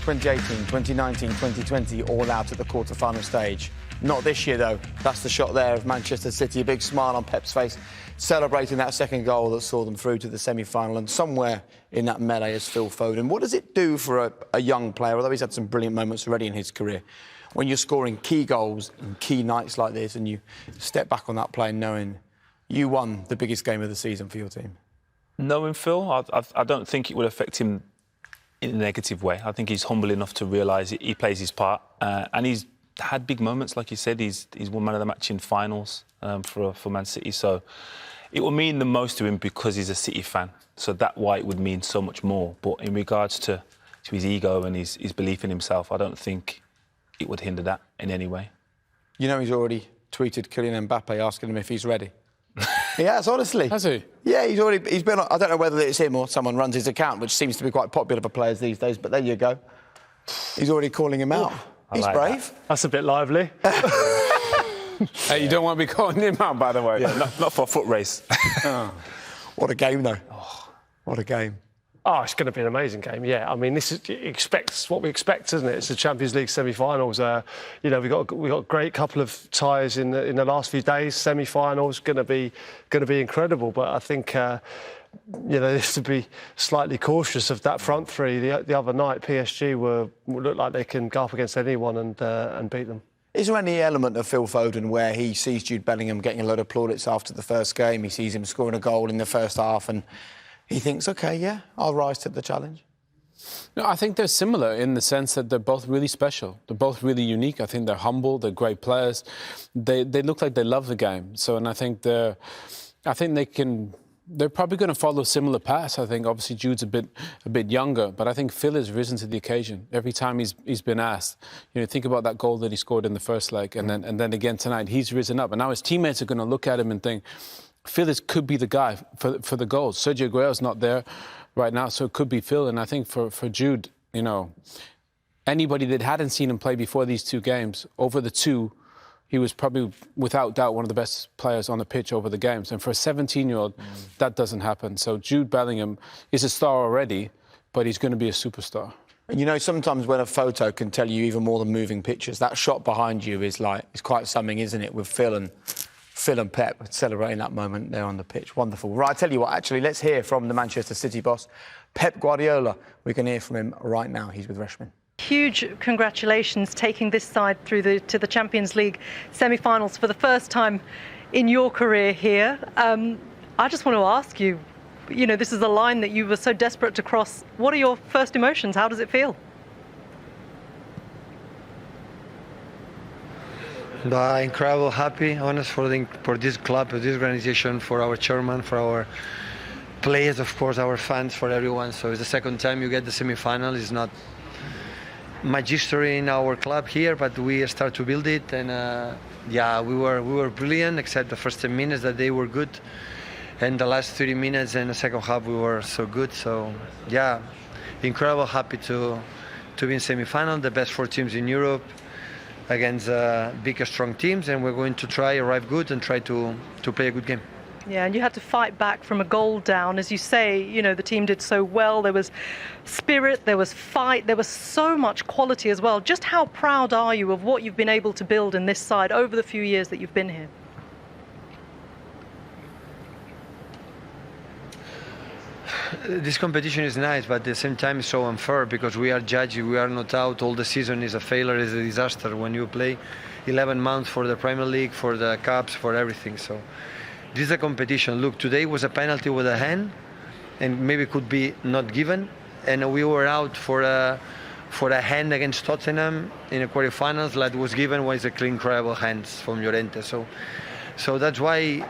2018, 2019, 2020, all out at the quarter-final stage. Not this year, though. That's the shot there of Manchester City. A big smile on Pep's face, celebrating that second goal that saw them through to the semi-final. And somewhere in that melee is Phil Foden. What does it do for a young player, although he's had some brilliant moments already in his career, when you're scoring key goals in key nights like this and you step back on that play knowing you won the biggest game of the season for your team? Knowing Phil, I don't think it would affect him in a negative way. I think he's humble enough to realise he plays his part, and he's had big moments, like you said. He's won man of the match in finals for Man City, so it will mean the most to him because he's a City fan. So that's why it would mean so much more. But in regards to his ego and his belief in himself, I don't think it would hinder that in any way. You know, he's already tweeted Kylian Mbappe asking him if he's ready. He has, honestly. Has he? Yeah, he's been on, I don't know whether it's him or someone runs his account, which seems to be quite popular for players these days, but there you go. He's already calling him out. He's like brave. That's a bit lively. Hey, you don't want to be calling him out, by the way. Yeah, not for a foot race. Oh. What a game, though. Oh, what a game. Oh, it's going to be an amazing game, yeah. I mean, this is what we expect, isn't it? It's the Champions League semi-finals. You know, we got a great couple of ties in the last few days. Semi-finals going to be incredible. But I think you know, this to be slightly cautious of that front three. The other night, PSG look like they can go up against anyone and beat them. Is there any element of Phil Foden where he sees Jude Bellingham getting a load of plaudits after the first game? He sees him scoring a goal in the first half and he thinks, OK, yeah, I'll rise to the challenge? No, I think they're similar in the sense that they're both really special. They're both really unique. I think they're humble. They're great players. They look like they love the game. So, and I think they're probably going to follow similar paths. I think obviously Jude's a bit younger, but I think Phil has risen to the occasion every time he's been asked. You know, think about that goal that he scored in the first leg, and then again tonight he's risen up, and now his teammates are going to look at him and think, Phil could be the guy for the goals. Sergio Aguero's not there right now, so it could be Phil. And I think for Jude, you know, anybody that hadn't seen him play before these two games, over the two, he was probably, without doubt, one of the best players on the pitch over the games. And for a 17-year-old, that doesn't happen. So Jude Bellingham is a star already, but he's going to be a superstar. And you know, sometimes when a photo can tell you even more than moving pictures, that shot behind you is quite something, isn't it, with Phil and Pep celebrating that moment there on the pitch. Wonderful. Right, I tell you what, actually, let's hear from the Manchester City boss, Pep Guardiola. We can hear from him right now. He's with Reshman. Huge congratulations taking this side through to the Champions League semi-finals for the first time in your career here. I just want to ask you, you know, this is a line that you were so desperate to cross. What are your first emotions? How does it feel? Incredible, happy, honest for this club, for this organization, for our chairman, for our players, of course, our fans, for everyone. So it's the second time you get the semi-final. It's not much history in our club here, but we start to build it. And yeah, we were brilliant, except the first 10 minutes that they were good, and the last 30 minutes and the second half we were so good. So yeah, incredible, happy to be in semi-final, the best 4 teams in Europe, against big, strong teams, and we're going to try arrive good and try to play a good game. Yeah, and you had to fight back from a goal down. As you say, you know, the team did so well. There was spirit, there was fight, there was so much quality as well. Just how proud are you of what you've been able to build in this side over the few years that you've been here? This competition is nice, but at the same time it's so unfair because we are judged, we are not out. All the season is a failure, is a disaster when you play 11 months for the Premier League, for the Cups, for everything. So this is a competition. Look, today was a penalty with a hand, and maybe could be not given, and we were out for a hand against Tottenham in the quarterfinals that was given was a clean, incredible hands from Llorente. So that's why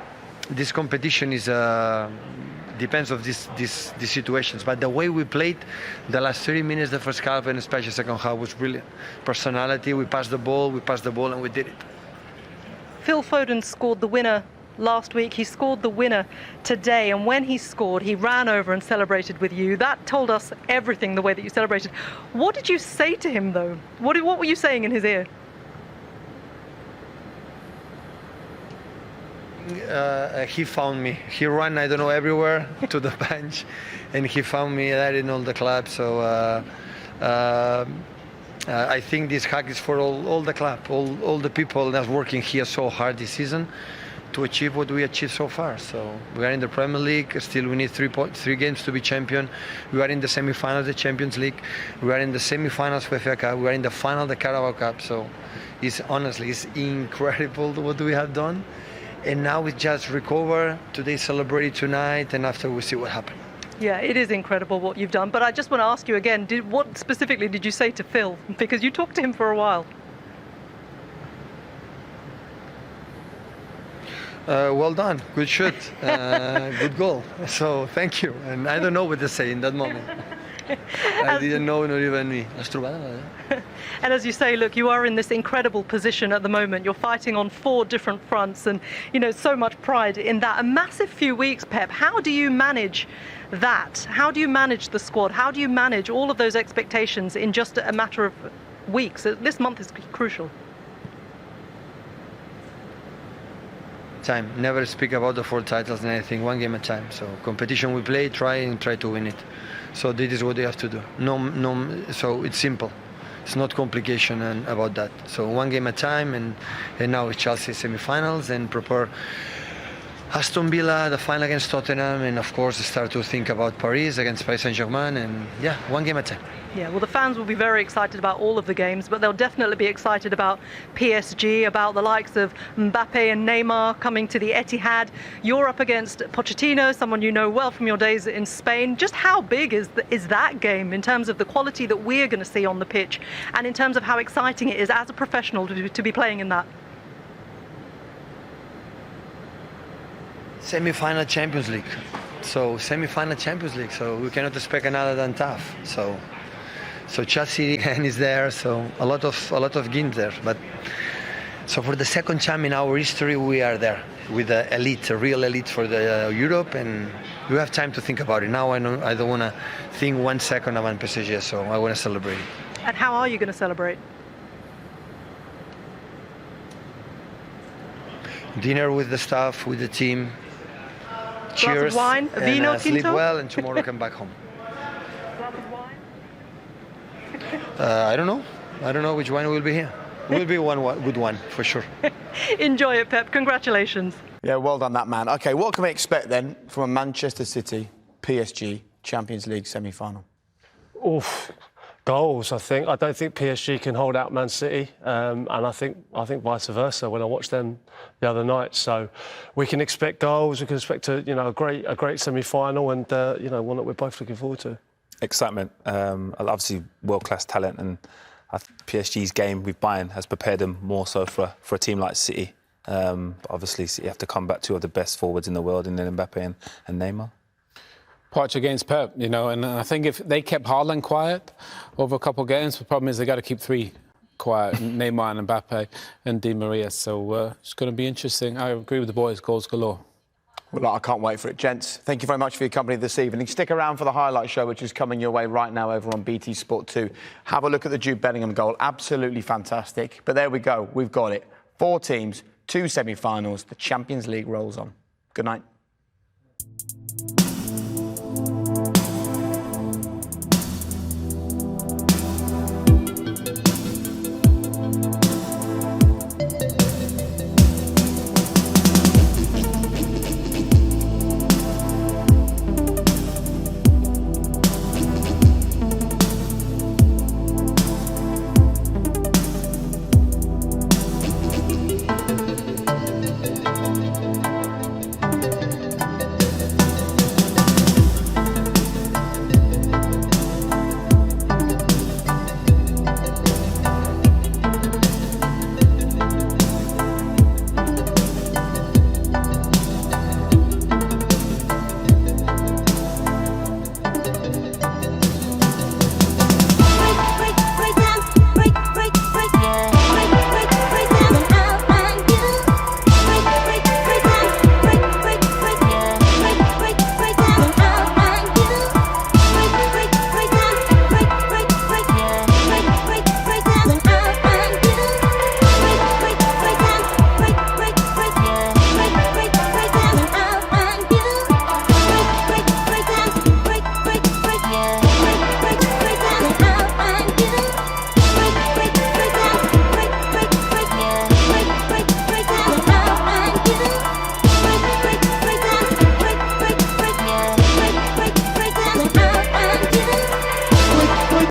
this competition is depends of these situations. But the way we played the last 30 minutes, the first half and especially second half was brilliant. Personality, we passed the ball and we did it. Phil Foden scored the winner last week. He scored the winner today, and when he scored, he ran over and celebrated with you. That told us everything, the way that you celebrated. What did you say to him, though? What were you saying in his ear? He found me. He ran, I don't know, everywhere to the bench, and he found me there in all the clubs. So I think this hack is for all the club, all the people that's working here so hard this season to achieve what we achieved so far. So we are in the Premier League. Still, we need three games to be champion. We are in the semi-finals of the Champions League. We are in the semi-finals of FA Cup. We are in the final of the Carabao Cup. So it's incredible what we have done. And now we just recover. Today, celebrate tonight, and after we see what happens. Yeah, it is incredible what you've done. But I just want to ask you again, what specifically did you say to Phil? Because you talked to him for a while. Well done, good shoot, good goal. So thank you. And I don't know what to say in that moment. I didn't know, not even me. And as you say, look, you are in this incredible position at the moment. You're fighting on 4 different fronts and, so much pride in that. A massive few weeks, Pep. How do you manage that? How do you manage the squad? How do you manage all of those expectations in just a matter of weeks? This month is crucial. Time. Never speak about the 4 titles and anything. 1 game at a time. So competition we play, try to win it. So this is what they have to do. So it's simple. It's not complication and about that. So 1 game at a time, and now it's Chelsea semi-finals and prepare Aston Villa, the final against Tottenham, and of course start to think about Paris against Paris Saint-Germain, and 1 game at a time. Yeah, well, the fans will be very excited about all of the games, but they'll definitely be excited about PSG, about the likes of Mbappe and Neymar coming to the Etihad. You're up against Pochettino, someone you know well from your days in Spain. Just how big is that game in terms of the quality that we're going to see on the pitch, and in terms of how exciting it is as a professional to be playing in that? Semi-final Champions League. So semi-final Champions League. So we cannot expect another than tough. So Chelsea again is there. So a lot of games there. But so for the second time in our history, we are there with the elite, a real elite for the Europe, and we have time to think about it. Now I don't want to think 1 second about PSG. So I want to celebrate it. And how are you going to celebrate? Dinner with the staff, with the team. Cheers. Glass of wine, a vino tinto? Sleep well, and tomorrow come back home. Glass of wine? I don't know. I don't know which wine will be here. Will be one good one for sure. Enjoy it, Pep. Congratulations. Yeah, well done, that man. OK, what can we expect then from a Manchester City PSG Champions League semi-final? Oof. Goals, I think. I don't think PSG can hold out Man City, and I think vice versa when I watched them the other night. So we can expect goals. We can expect a great semi-final, and one that we're both looking forward to. Excitement, obviously world-class talent, and PSG's game with Bayern has prepared them more so for a team like City. But obviously, City have to come back 2 of the best forwards in the world, in Mbappe and Neymar. Poch against Pep, and I think if they kept Haaland quiet over a couple of games, the problem is they got to keep 3 quiet, Neymar and Mbappe and Di Maria. So it's going to be interesting. I agree with the boys, goals galore. Well, I can't wait for it. Gents, thank you very much for your company this evening. Stick around for the highlight show, which is coming your way right now over on BT Sport 2. Have a look at the Jude Bellingham goal. Absolutely fantastic. But there we go. We've got it. 4 teams, 2 semi-finals. The Champions League rolls on. Good night.